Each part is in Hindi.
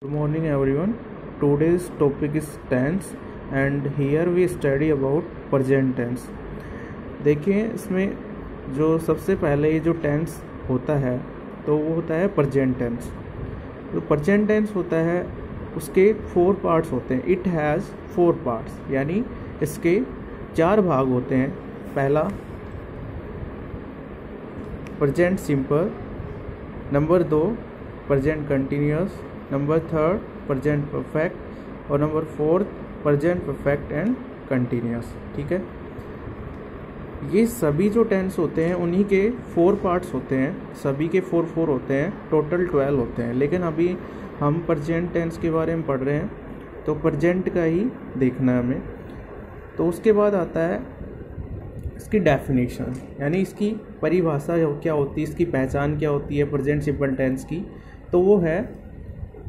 Good morning everyone. Today's topic is tense and here we study about present tense. देखिए इसमें जो सबसे पहले ये जो टेंस होता है तो वो होता है प्रेजेंट टेंस। जो प्रेजेंट टेंस होता है उसके 4 पार्ट्स होते हैं। इट हैज़ 4 पार्ट्स, यानी इसके 4 भाग होते हैं। पहला present simple, number 2 present continuous, number 3 present perfect और number 4 present perfect and continuous. ठीक है, ये सभी जो टेंस होते हैं उन्हीं के 4 पार्ट्स होते हैं। सभी के 4 होते हैं, टोटल 12 होते हैं। लेकिन अभी हम प्रेजेंट टेंस के बारे में पढ़ रहे हैं तो प्रेजेंट का ही देखना है हमें। तो उसके बाद आता है इसकी डेफिनेशन, यानी इसकी परिभाषा क्या होती है, इसकी पहचान क्या होती है प्रेजेंट सिंपल टेंस की। तो वो है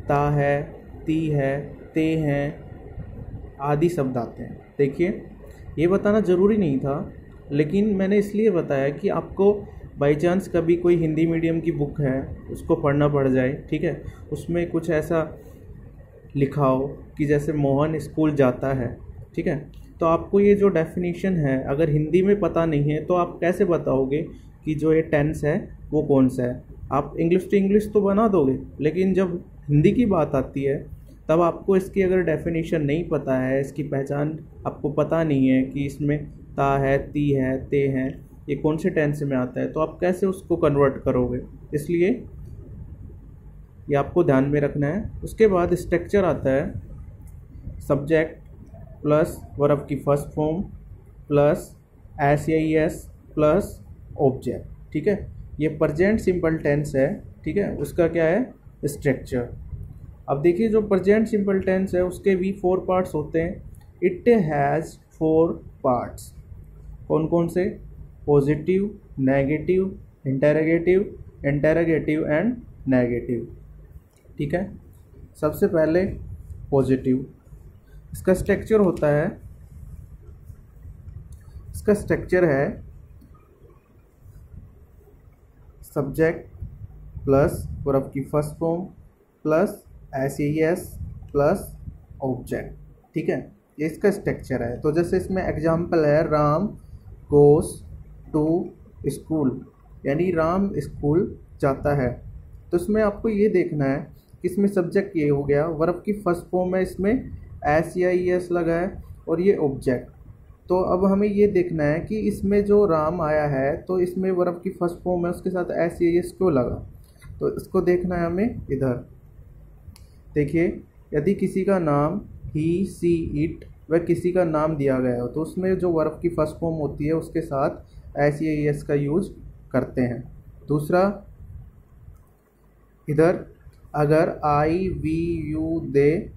ता है, ती है, ते हैं आदि शब्द आते हैं। देखिए ये बताना ज़रूरी नहीं था, लेकिन मैंने इसलिए बताया कि आपको बाई चांस कभी कोई हिंदी मीडियम की बुक है उसको पढ़ना पड़ जाए, ठीक है, उसमें कुछ ऐसा लिखा हो कि जैसे मोहन स्कूल जाता है, ठीक है, तो आपको ये जो डेफिनेशन है अगर हिंदी में पता नहीं है तो आप कैसे बताओगे कि जो ये टेंस है वो कौन सा है। आप इंग्लिश टू इंग्लिश तो बना दोगे, लेकिन जब हिंदी की बात आती है तब आपको इसकी अगर डेफिनेशन नहीं पता है, इसकी पहचान आपको पता नहीं है कि इसमें ता है, ती है, ते हैं, ये कौन से टेंस में आता है, तो आप कैसे उसको कन्वर्ट करोगे। इसलिए ये आपको ध्यान में रखना है। उसके बाद स्ट्रक्चर आता है सब्जेक्ट प्लस वर्ब की फर्स्ट फॉर्म प्लस एस या एस प्लस ऑब्जेक्ट। ठीक है, ये प्रेजेंट सिंपल टेंस है। ठीक है, उसका क्या है स्ट्रक्चर। अब देखिए जो प्रेजेंट सिंपल टेंस है उसके भी 4 पार्ट्स होते हैं। It has 4 parts. कौन कौन से? Positive, negative, interrogative and negative. ठीक है, सबसे पहले पॉजिटिव। इसका स्ट्रक्चर होता है, इसका स्ट्रक्चर है सब्जेक्ट प्लस वर्ब की first form plus S plus object. ठीक है, ये इसका स्ट्रक्चर है। तो जैसे इसमें एग्जाम्पल है राम गोस टू स्कूल, यानी राम स्कूल जाता है। तो इसमें आपको ये देखना है कि इसमें सब्जेक्ट ये हो गया, वर्ब की फर्स्ट फॉर्म है, इसमें एस या एस लगा है और ये ऑब्जेक्ट। तो अब हमें ये देखना है कि इसमें जो राम आया है तो इसमें वर्ब की फर्स्ट फॉर्म है, उसके साथ एस या एस क्यों लगा, तो इसको देखना है हमें। इधर देखिए, यदि किसी का नाम ही, सी, इट वह किसी का नाम दिया गया हो तो उसमें जो वर्ब की फर्स्ट फॉर्म होती है उसके साथ एस या एस का यूज करते हैं। दूसरा, इधर अगर आई, वी, यू, दे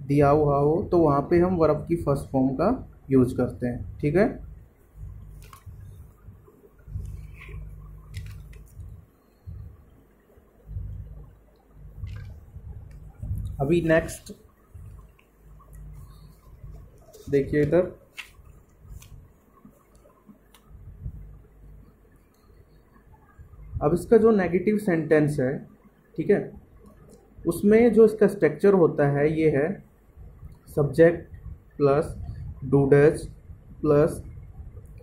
दिया हुआ हो तो वहाँ पे हम वर्ब की फर्स्ट फॉर्म का यूज करते हैं। ठीक है, अभी नेक्स्ट देखिए इधर अब इसका जो नेगेटिव सेंटेंस है, ठीक है, उसमें जो इसका स्ट्रक्चर होता है ये है subject plus does plus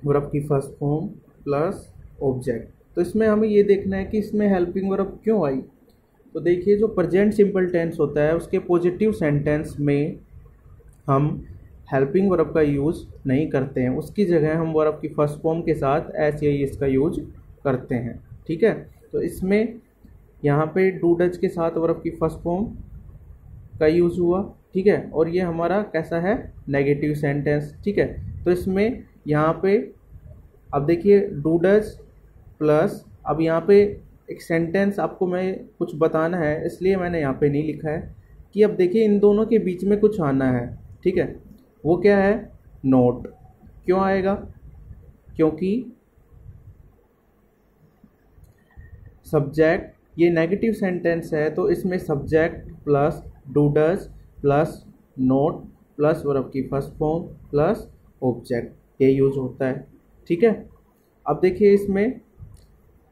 verb की फर्स्ट फॉर्म प्लस ऑब्जेक्ट। तो इसमें हमें ये देखना है कि इसमें हेल्पिंग वर्ब क्यों आई। तो देखिए जो प्रेजेंट सिंपल टेंस होता है उसके पॉजिटिव सेंटेंस में हम हेल्पिंग वर्ब का यूज़ नहीं करते हैं, उसकी जगह हम वर्ब की फर्स्ट फॉर्म के साथ एस या एस का यूज करते हैं। ठीक है, तो इसमें यहाँ पे डूडज के साथ वर्ब की फर्स्ट फॉर्म का यूज़ हुआ। ठीक है, और ये हमारा कैसा है नेगेटिव सेंटेंस। ठीक है, तो इसमें यहाँ पे अब देखिए डूडज प्लस, अब यहाँ पे एक सेंटेंस आपको मैं कुछ बताना है इसलिए मैंने यहाँ पे नहीं लिखा है कि अब देखिए इन दोनों के बीच में कुछ आना है। ठीक है, वो क्या है नोट। क्यों आएगा? क्योंकि सब्जेक्ट, ये नेगेटिव सेंटेंस है तो इसमें subject plus does plus not plus verb की फर्स्ट फॉर्म प्लस ऑब्जेक्ट ये यूज होता है। ठीक है, अब देखिए इसमें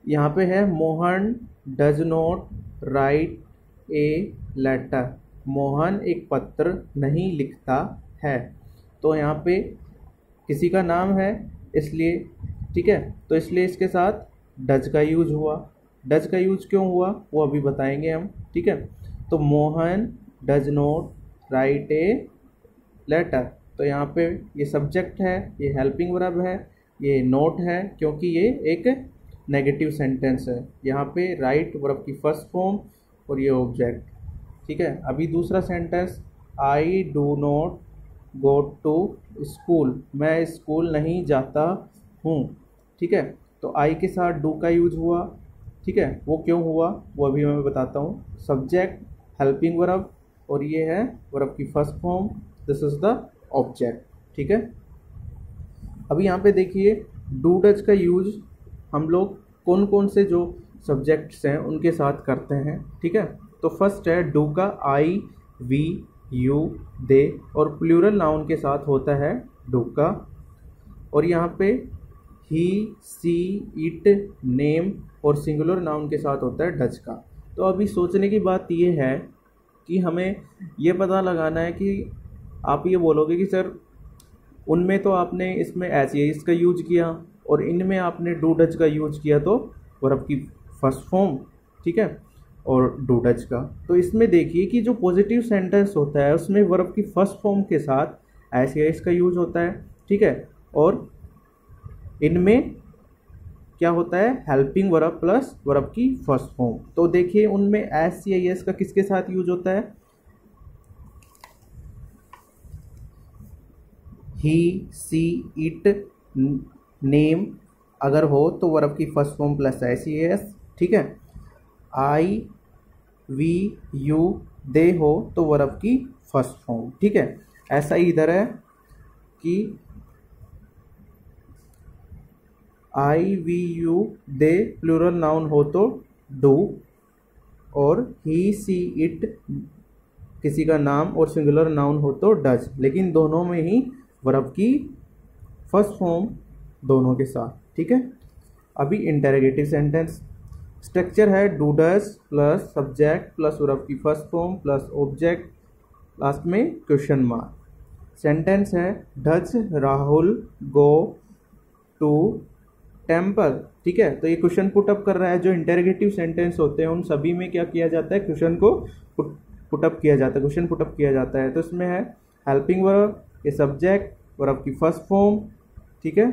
यहाँ पे है Mohan does not write a letter, Mohan एक पत्र नहीं लिखता है। तो यहाँ पे किसी का नाम है इसलिए, ठीक है, तो इसलिए इसके साथ डज का यूज हुआ। डज का यूज क्यों हुआ वो अभी बताएंगे हम, ठीक है। तो Mohan does not write a letter, तो यहाँ पे ये सब्जेक्ट है, ये हेल्पिंग वर्ब है, ये नोट है क्योंकि ये एक नेगेटिव सेंटेंस है। यहाँ पे राइट वर्ब की फर्स्ट फॉर्म और ये ऑब्जेक्ट, ठीक है। अभी दूसरा sentence, I do not go to school, मैं स्कूल नहीं जाता हूँ, ठीक है। तो आई के साथ डू का यूज हुआ, ठीक है। वो क्यों हुआ वो अभी मैं बताता हूँ। सब्जेक्ट, हेल्पिंग वर्ब और ये है वर्ब की first form, this is the object, ठीक है। अभी यहाँ पे देखिए डू डज का यूज हम लोग कौन कौन से जो सब्जेक्ट्स हैं उनके साथ करते हैं, ठीक है। तो फर्स्ट है डू का आई, वी, यू, दे और प्लूरल नाउन के साथ होता है डू का। और यहाँ पे ही, सी, इट, नेम और सिंगुलर नाउन के साथ होता है डज का। तो अभी सोचने की बात ये है कि हमें ये पता लगाना है कि आप ये बोलोगे कि सर उनमें तो आपने इसमें एस इसका यूज किया और इनमें आपने डू डज का यूज किया, तो वर्ब की फर्स्ट फॉर्म, ठीक है, और डू डज का। तो इसमें देखिए कि जो पॉजिटिव सेंटेंस होता है उसमें वर्ब की फर्स्ट फॉर्म के साथ एस इसका यूज होता है, ठीक है। और इनमें क्या होता है, हेल्पिंग वर्ब प्लस वर्ब की फर्स्ट फॉर्म। तो देखिए उनमें एस या एस का किसके साथ यूज होता है, ही, सी, इट, नेम अगर हो तो वर्ब की first form plus S E S, ठीक है। आई, वी, यू, दे हो तो वर्ब की फर्स्ट फॉर्म, ठीक है। ऐसा ही इधर है कि I, we, you, they plural noun हो तो डू और ही, सी, इट किसी का नाम और सिंगुलर नाउन हो तो डज, लेकिन दोनों में ही वर्ब की फर्स्ट फॉर्म दोनों के साथ, ठीक है। अभी इंटरोगेटिव सेंटेंस स्ट्रक्चर है do does plus subject plus verb की first form plus object, last में क्वेश्चन मार्क। सेंटेंस है does Rahul go to temple, ठीक है। तो ये क्वेश्चन पुटअप कर रहा है। जो इंटरोगेटिव सेंटेंस होते हैं उन सभी में क्या किया जाता है, क्वेश्चन को पुटअप किया जाता है, क्वेश्चन पुटअप किया जाता है। तो इसमें है हेल्पिंग वर्ब, ये सब्जेक्ट, वर्ब की फर्स्ट फॉर्म, ठीक है,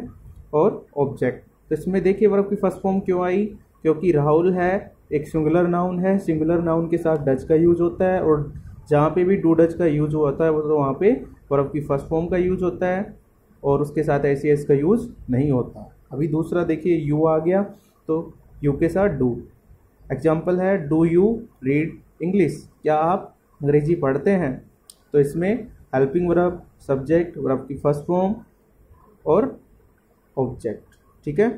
और ऑब्जेक्ट। तो इसमें देखिए वर्ब की फर्स्ट फॉर्म क्यों आई, क्योंकि राहुल है एक सिंगुलर नाउन है, सिंगुलर नाउन के साथ डज का यूज होता है और जहाँ पे भी डू डज का यूज होता है तो वहाँ पे वर्ब की फर्स्ट फॉर्म का यूज होता है और उसके साथ एस एस का यूज नहीं होता। अभी दूसरा देखिए यू आ गया, तो यू के साथ डू। एग्जाम्पल है डू यू रीड इंग्लिश, क्या आप अंग्रेजी पढ़ते हैं। तो इसमें हेल्पिंग वर्ब, सब्जेक्ट, वर्ब की फर्स्ट फॉर्म और ऑब्जेक्ट, ठीक है।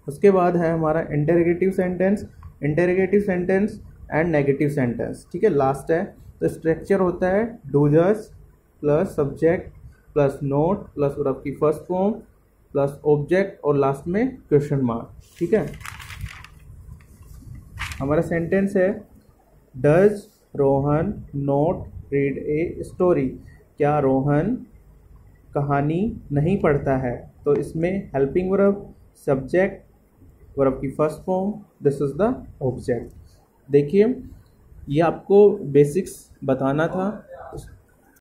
उसके बाद है हमारा interrogative sentence, interrogative sentence and negative sentence, ठीक है, लास्ट है। तो स्ट्रक्चर होता है do does plus subject plus not plus verb की फर्स्ट फॉर्म प्लस ऑब्जेक्ट और लास्ट में क्वेश्चन मार्क, ठीक है। हमारा सेंटेंस है does Rohan not read a story, क्या रोहन कहानी नहीं पढ़ता है। तो इसमें हेल्पिंग वर्ब, सब्जेक्ट, वर्ब की first form, this is the object. देखिए ये आपको बेसिक्स बताना था